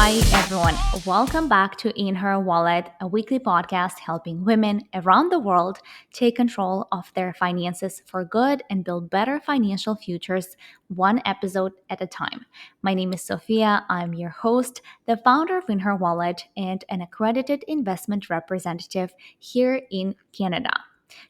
Hi, everyone. Welcome back to In Her Wallet, a weekly podcast helping women around the world take control of their finances for good and build better financial futures, one episode at a time. My name is Sophia. I'm your host, the founder of In Her Wallet, and an accredited investment representative here in Canada.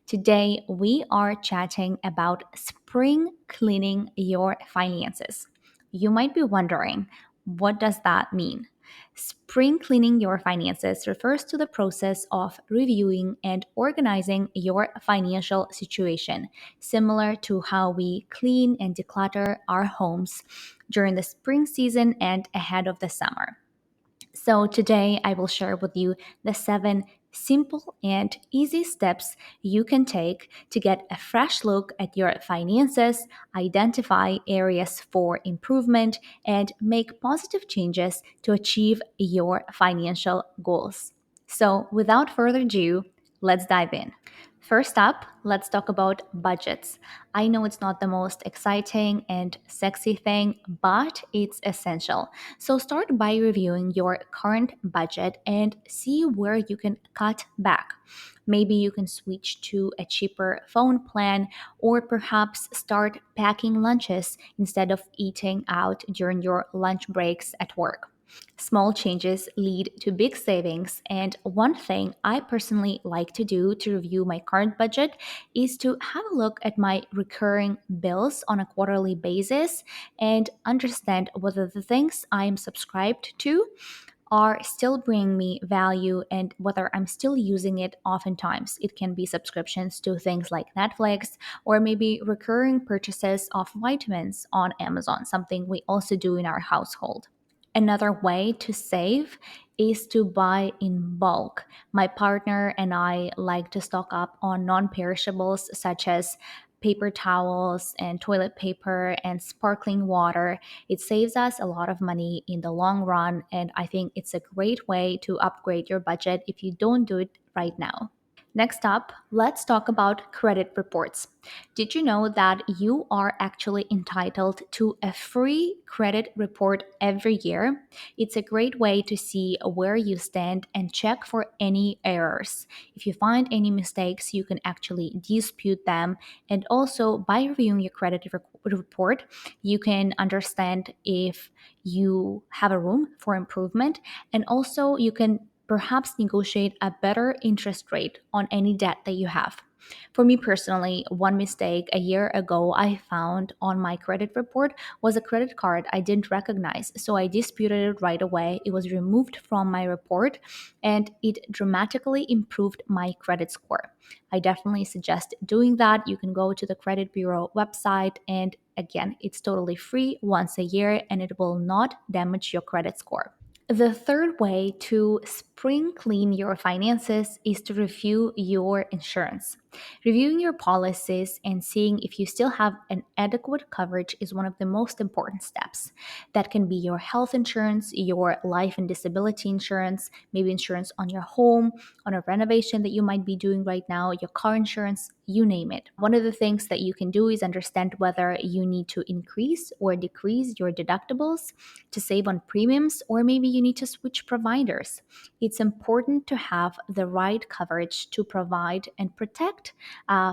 Today, we are chatting about spring cleaning your finances. You might be wondering, what does that mean? Spring cleaning your finances refers to the process of reviewing and organizing your financial situation, similar to how we clean and declutter our homes during the spring season and ahead of the summer. So, today I will share with you the 7 simple and easy steps you can take to get a fresh look at your finances, identify areas for improvement, and make positive changes to achieve your financial goals. So, without further ado, let's dive in. First up, let's talk about budgets. I know it's not the most exciting and sexy thing, but it's essential. So start by reviewing your current budget and see where you can cut back. Maybe you can switch to a cheaper phone plan or perhaps start packing lunches instead of eating out during your lunch breaks at work. Small changes lead to big savings, and one thing I personally like to do to review my current budget is to have a look at my recurring bills on a quarterly basis and understand whether the things I am subscribed to are still bringing me value and whether I'm still using it oftentimes. It can be subscriptions to things like Netflix or maybe recurring purchases of vitamins on Amazon, something we also do in our household. Another way to save is to buy in bulk. My partner and I like to stock up on non perishables such as paper towels and toilet paper and sparkling water. It saves us a lot of money in the long run, and I think it's a great way to upgrade your budget if you don't do it right now. Next up, let's talk about credit reports. Did you know that you are actually entitled to a free credit report every year? It's a great way to see where you stand and check for any errors. If you find any mistakes, you can actually dispute them. And also, by reviewing your report, you can understand if you have a room for improvement, and also you can perhaps negotiate a better interest rate on any debt that you have. For me personally, one mistake a year ago I found on my credit report was a credit card I didn't recognize. So I disputed it right away. It was removed from my report and it dramatically improved my credit score. I definitely suggest doing that. You can go to the credit bureau website, and again, it's totally free once a year and it will not damage your credit score. The third way to spring clean your finances is to review your insurance. Reviewing your policies and seeing if you still have an adequate coverage is one of the most important steps. That can be your health insurance, your life and disability insurance, maybe insurance on your home, on a renovation that you might be doing right now, your car insurance, you name it. One of the things that you can do is understand whether you need to increase or decrease your deductibles to save on premiums, or maybe you need to switch providers. It's important to have the right coverage to provide and protect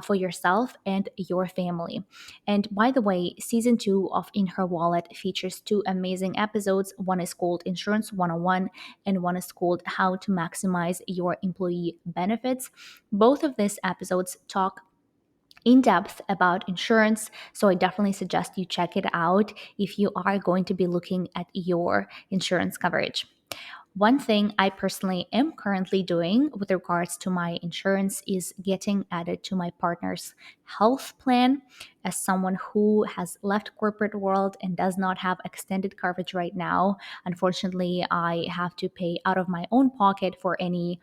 for yourself and your family. And by the way, season 2 of In Her Wallet features 2 amazing episodes. One is called Insurance 101, and one is called How to Maximize Your Employee Benefits. Both of these episodes talk in depth about insurance. So I definitely suggest you check it out if you are going to be looking at your insurance coverage. One thing I personally am currently doing with regards to my insurance is getting added to my partner's health plan. As someone who has left corporate world and does not have extended coverage right now, unfortunately, I have to pay out of my own pocket for any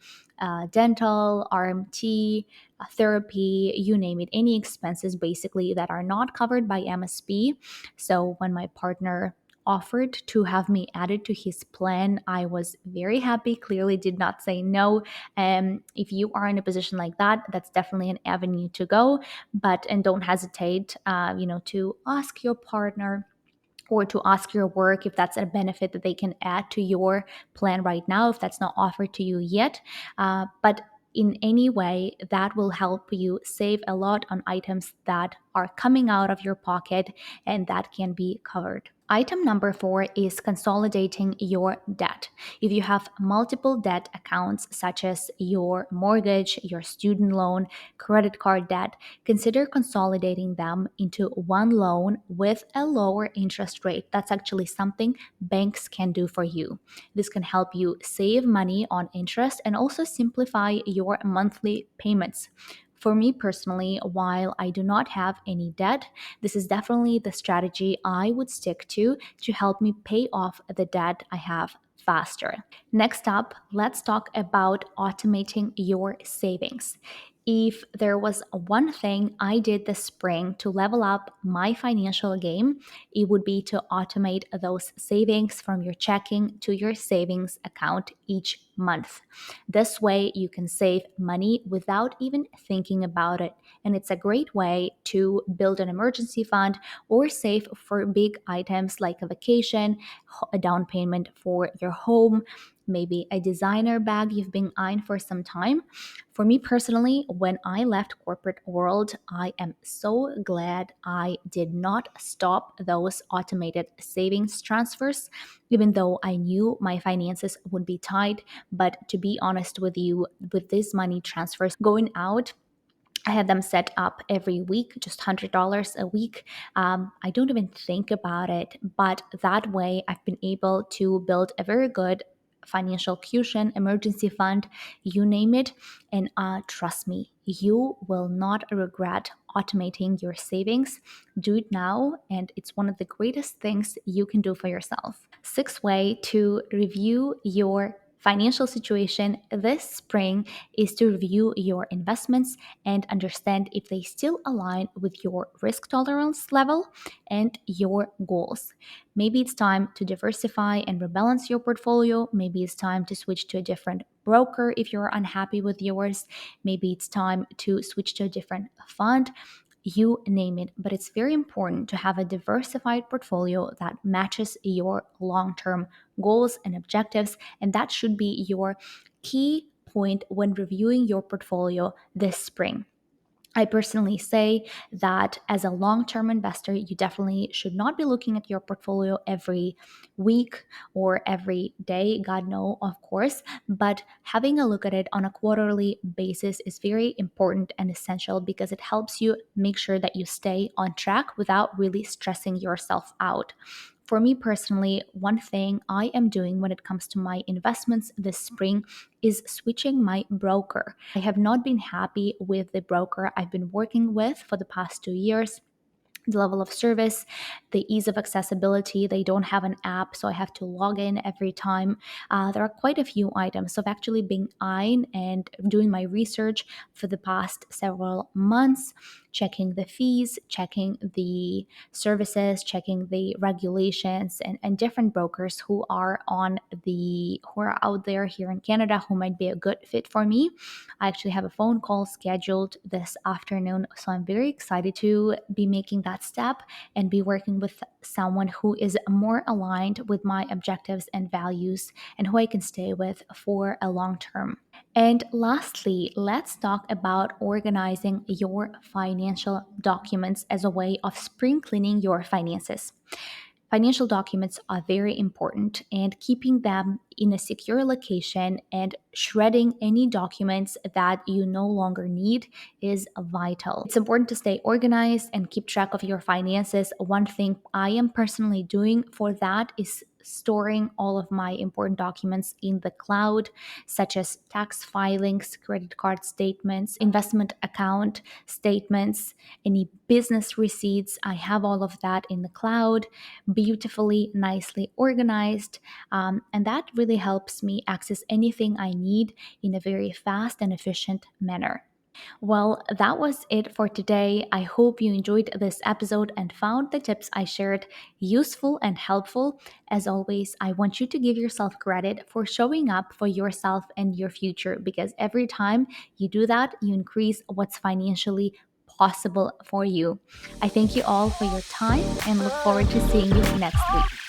dental, RMT, therapy, you name it, any expenses basically that are not covered by MSP. So when my partner offered to have me added to his plan, I was very happy. Clearly, did not say no. If you are in a position like that, that's definitely an avenue to go. But and don't hesitate, to ask your partner or to ask your work if that's a benefit that they can add to your plan right now, if that's not offered to you yet. But in any way, that will help you save a lot on items that are coming out of your pocket and that can be covered. Item number 4 is consolidating your debt. If you have multiple debt accounts, such as your mortgage, your student loan, credit card debt, consider consolidating them into one loan with a lower interest rate. That's actually something banks can do for you. This can help you save money on interest and also simplify your monthly payments. For me personally, while I do not have any debt, this is definitely the strategy I would stick to help me pay off the debt I have faster. Next up, let's talk about automating your savings. If there was one thing I did this spring to level up my financial game, it would be to automate those savings from your checking to your savings account each month. This way, you can save money without even thinking about it. And it's a great way to build an emergency fund or save for big items like a vacation, a down payment for your home, maybe a designer bag you've been eyeing for some time. For me personally, when I left corporate world, I am so glad I did not stop those automated savings transfers, even though I knew my finances would be tight. But to be honest with you, with these money transfers going out, I had them set up every week, just $100 a week. I don't even think about it, but that way I've been able to build a very good financial cushion, emergency fund, you name it. And trust me, you will not regret automating your savings. Do it now, and it's one of the greatest things you can do for yourself. Sixth way to review your financial situation this spring is to review your investments and understand if they still align with your risk tolerance level and your goals. Maybe it's time to diversify and rebalance your portfolio. Maybe it's time to switch to a different broker if you're unhappy with yours. Maybe it's time to switch to a different fund. You name it, but it's very important to have a diversified portfolio that matches your long term goals and objectives, and that should be your key point when reviewing your portfolio this spring. I personally say that as a long term investor, you definitely should not be looking at your portfolio every week or every day, God no, of course, but having a look at it on a quarterly basis is very important and essential because it helps you make sure that you stay on track without really stressing yourself out. For me personally, one thing I am doing when it comes to my investments this spring is switching my broker. I have not been happy with the broker I've been working with for the past 2 years. The level of service, the ease of accessibility. They don't have an app, so I have to log in every time. There are quite a few items. So I've actually been eyeing and doing my research for the past several months, checking the fees, checking the services, checking the regulations, and different brokers who are out there here in Canada who might be a good fit for me. I actually have a phone call scheduled this afternoon, so I'm very excited to be making that step and be working with someone who is more aligned with my objectives and values and who I can stay with for a long term. And lastly, let's talk about organizing your financial documents as a way of spring cleaning your finances. Financial documents are very important, and keeping them in a secure location and shredding any documents that you no longer need is vital. It's important to stay organized and keep track of your finances. One thing I am personally doing for that is storing all of my important documents in the cloud, such as tax filings, credit card statements, investment account statements, any business receipts. I have all of that in the cloud, beautifully, nicely organized. And that really helps me access anything I need in a very fast and efficient manner. Well, that was it for today. I hope you enjoyed this episode and found the tips I shared useful and helpful. As always, I want you to give yourself credit for showing up for yourself and your future because every time you do that, you increase what's financially possible for you. I thank you all for your time and look forward to seeing you next week.